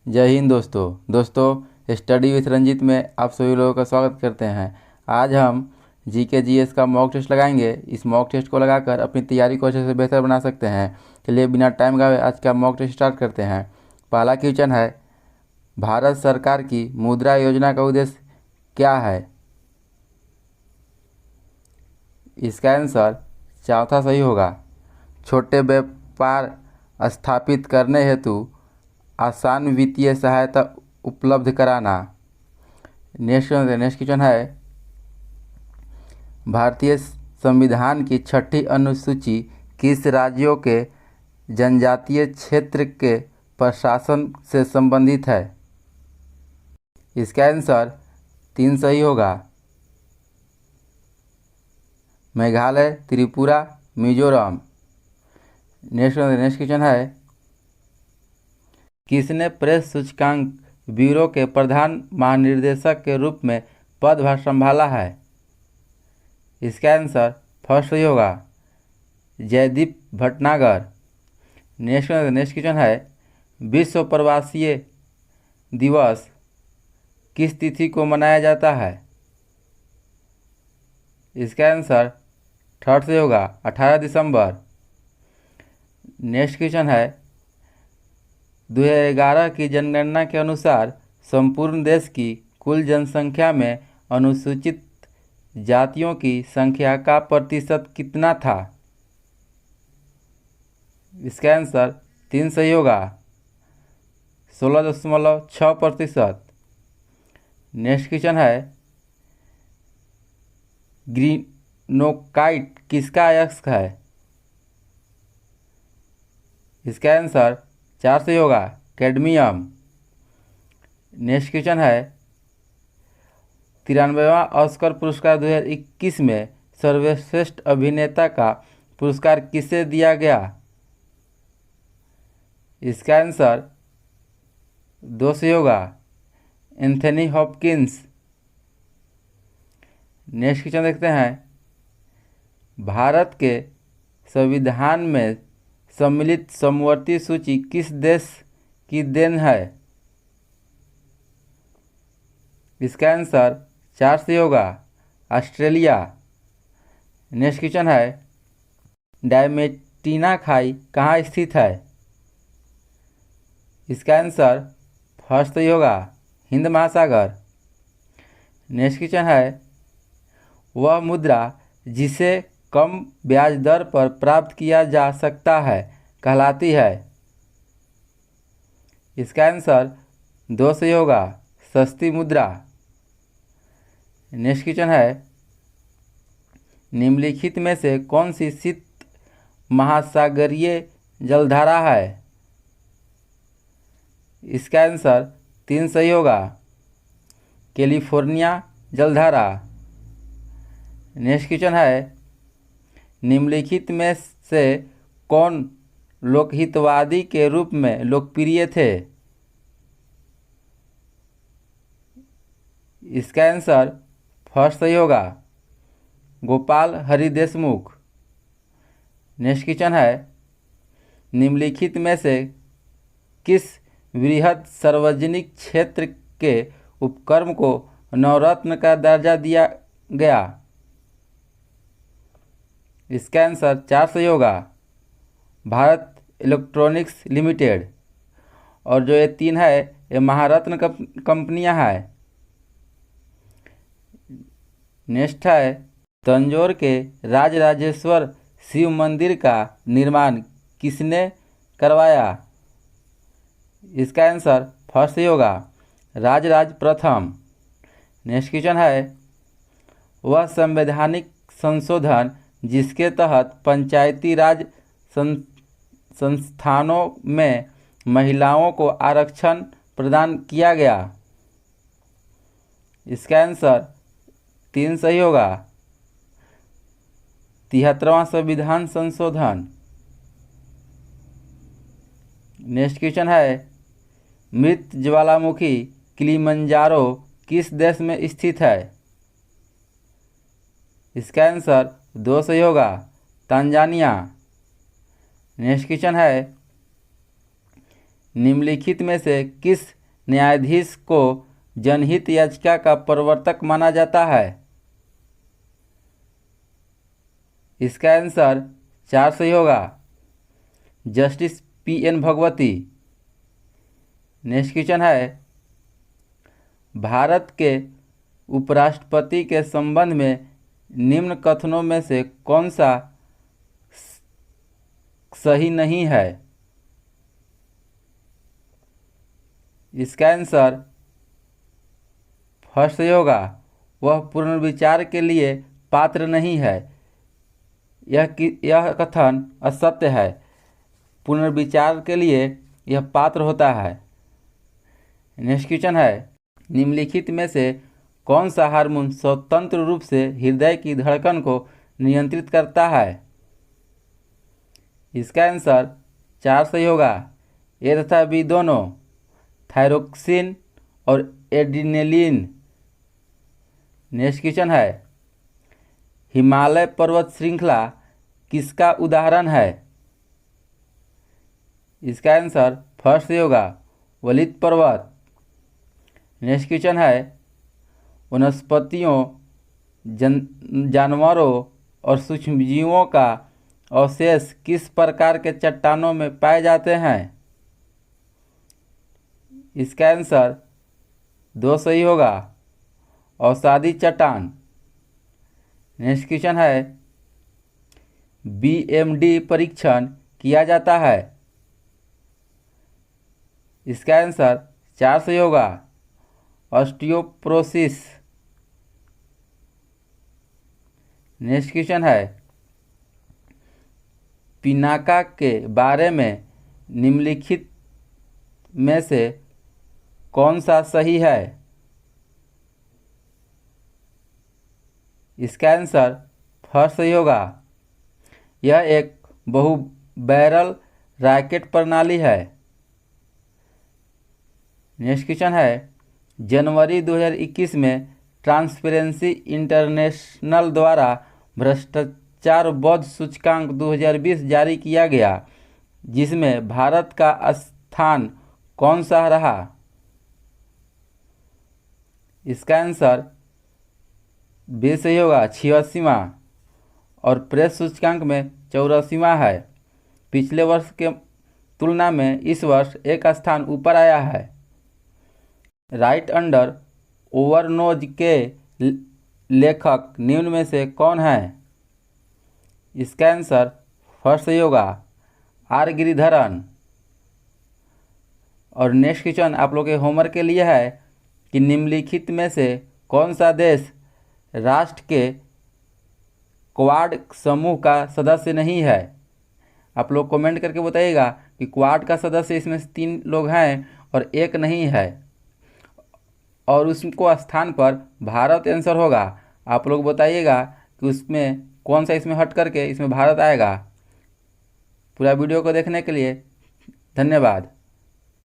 जय हिंद दोस्तों study with Ranjit में आप सभी लोगों का स्वागत करते हैं। आज हम जीके जीएस का मॉक टेस्ट लगाएंगे। इस मॉक टेस्ट को लगाकर अपनी तैयारी को अच्छे से बेहतर बना सकते हैं। चलिए बिना टाइम गवाए आज का मॉक टेस्ट स्टार्ट करते हैं। पहला क्वेश्चन है, भारत सरकार की मुद्रा योजना का उद्देश्य क्या है? इसका आंसर चौथा सही होगा। छोटे व्यापार स्थापित करने हेतु आसान वित्तीय सहायता उपलब्ध कराना। नेक्स्ट क्वेश्चन है, भारतीय संविधान की छठी अनुसूची किस राज्यों के जनजातीय क्षेत्र के प्रशासन से संबंधित है? इसका आंसर 3 सही होगा। मेघालय, त्रिपुरा, मिजोरम। नेक्स्ट क्वेश्चन है, किसने प्रेस सूचकांक ब्यूरो के प्रधान महानिदेशक के रूप में पदभार संभाला है? इसका आंसर फर्स्ट सही होगा, जयदीप भटनागर। नेक्स्ट क्वेश्चन है, विश्व प्रवासी दिवस किस तिथि को मनाया जाता है? इसका आंसर थर्ड सही होगा, 18 दिसंबर। नेक्स्ट क्वेश्चन है, 2011 की जनगणना के अनुसार संपूर्ण देश की कुल जनसंख्या में अनुसूचित जातियों की संख्या का प्रतिशत कितना था? इसका आंसर 3 सही होगा, 16.6%। नेक्स्ट क्वेश्चन है, ग्रीनोकाइट किसका अयस्क है? इसका आंसर 4 सही होगा, कैडमियम। नेक्स्ट क्वेश्चन है, 93वां ऑस्कर पुरस्कार 2021 में सर्वश्रेष्ठ अभिनेता का पुरस्कार किसे दिया गया? इसका आंसर 2 सही होगा, एंथनी हॉपकिंस। नेक्स्ट क्वेश्चन देखते हैं, भारत के संविधान में सम्मिलित समवर्ती सूची किस देश की देन है? इसका आंसर 4 सही होगा, ऑस्ट्रेलिया। नेक्स्ट क्वेश्चन है, डायमेटिना खाई कहाँ स्थित है? इसका आंसर फर्स्ट सही होगा, हिंद महासागर। नेक्स्ट क्वेश्चन है, वह मुद्रा जिसे कम ब्याज दर पर प्राप्त किया जा सकता है कहलाती है? इसका आंसर 2 सही होगा, सस्ती मुद्रा। नेक्स्ट क्वेश्चन है, निम्नलिखित में से कौन सी शीत महासागरीय जलधारा है? इसका आंसर 3 सही होगा, कैलिफोर्निया जलधारा। नेक्स्ट क्वेश्चन है, निम्नलिखित में से कौन लोकहितवादी के रूप में लोकप्रिय थे? इसका आंसर फर्स्ट सही होगा, गोपाल हरि देशमुख। नेक्स्ट क्वेश्चन है, निम्नलिखित में से किस वृहद सार्वजनिक क्षेत्र के उपक्रम को नवरत्न का दर्जा दिया गया? इसका आंसर 4 सही होगा, भारत इलेक्ट्रॉनिक्स लिमिटेड। और जो ये 3 है ये महारत्न कंपनियां हैं। नेक्स्ट है, तंजौर के राजराजेश्वर शिव मंदिर का निर्माण किसने करवाया? इसका आंसर फर्स्ट सही होगा, राजराज प्रथम। नेक्स्ट क्वेश्चन है, वह संवैधानिक संशोधन जिसके तहत पंचायती राज संस्थानों में महिलाओं को आरक्षण प्रदान किया गया? इसका आंसर 3 सही होगा, 73वां संविधान संशोधन। नेक्स्ट क्वेश्चन है, मृत ज्वालामुखी किलिमंजारो किस देश में स्थित है? इसका आंसर 2 सही होगा, तंजानिया। नेक्स्ट क्वेश्चन है, निम्नलिखित में से किस न्यायाधीश को जनहित याचिका का प्रवर्तक माना जाता है? इसका आंसर 4 सही होगा, justice PN Bhagwati. Next question है, भारत के उपराष्ट्रपति के संबंध में निम्न कथनों में से कौन सा सही नहीं है? इसका आंसर फर्स्ट सही होगा, वह पुनर्विचार के लिए पात्र नहीं है। यह कथन असत्य है, पुनर्विचार के लिए यह पात्र होता है। नेक्स्ट क्वेश्चन है, निम्नलिखित में से कौन सा हार्मोन स्वतंत्र रूप से हृदय की धड़कन को नियंत्रित करता है? इसका आंसर 4 सही होगा, ए तथा बी दोनों, थायरोक्सिन और एड्रेनलिन। नेक्स्ट क्वेश्चन है, हिमालय पर्वत श्रृंखला किसका उदाहरण है? इसका आंसर फर्स्ट सही होगा, वलित पर्वत। नेक्स्ट क्वेश्चन है, वनस्पतियों, जानवरों और सूक्ष्मजीवों का अवशेष किस प्रकार के चट्टानों में पाए जाते हैं? इसका आंसर 2 सही होगा, औषधि चट्टान। नेक्स्ट क्वेश्चन है, BMD परीक्षण किया जाता है? इसका आंसर 4 सही होगा, ऑस्टियोपोरोसिस। नेक्स्ट क्वेश्चन है, पिनाका के बारे में निम्नलिखित में से कौन सा सही है? इसका आंसर फर्स्ट सही होगा, यह एक बहु बैरल रॉकेट प्रणाली है। नेक्स्ट क्वेश्चन है, जनवरी 2021 में ट्रांसपेरेंसी इंटरनेशनल द्वारा भ्रष्टाचार बोध सूचकांक 2020 जारी किया गया, जिसमें भारत का स्थान कौन सा रहा? इसका आंसर बी सही होगा, 86वां, और प्रेस सूचकांक में 84वां है। पिछले वर्ष के तुलना में इस वर्ष एक स्थान ऊपर आया है। राइट अंडर ओवरनोज के लेखक निम्न में से कौन है? इसका आंसर फर्स्ट सही होगा, R गिरिधरन। और नेक्स्ट क्वेश्चन आप लोग के होमवर्क के लिए है कि निम्नलिखित में से कौन सा देश राष्ट्र के क्वाड समूह का सदस्य नहीं है? आप लोग कमेंट करके बताइएगा कि क्वाड का सदस्य इसमें से 3 लोग हैं और एक नहीं है, और उसको स्थान पर भारत आंसर होगा। आप लोग बताइएगा कि उसमें कौन सा इसमें हट करके इसमें भारत आएगा। पूरा वीडियो को देखने के लिए धन्यवाद।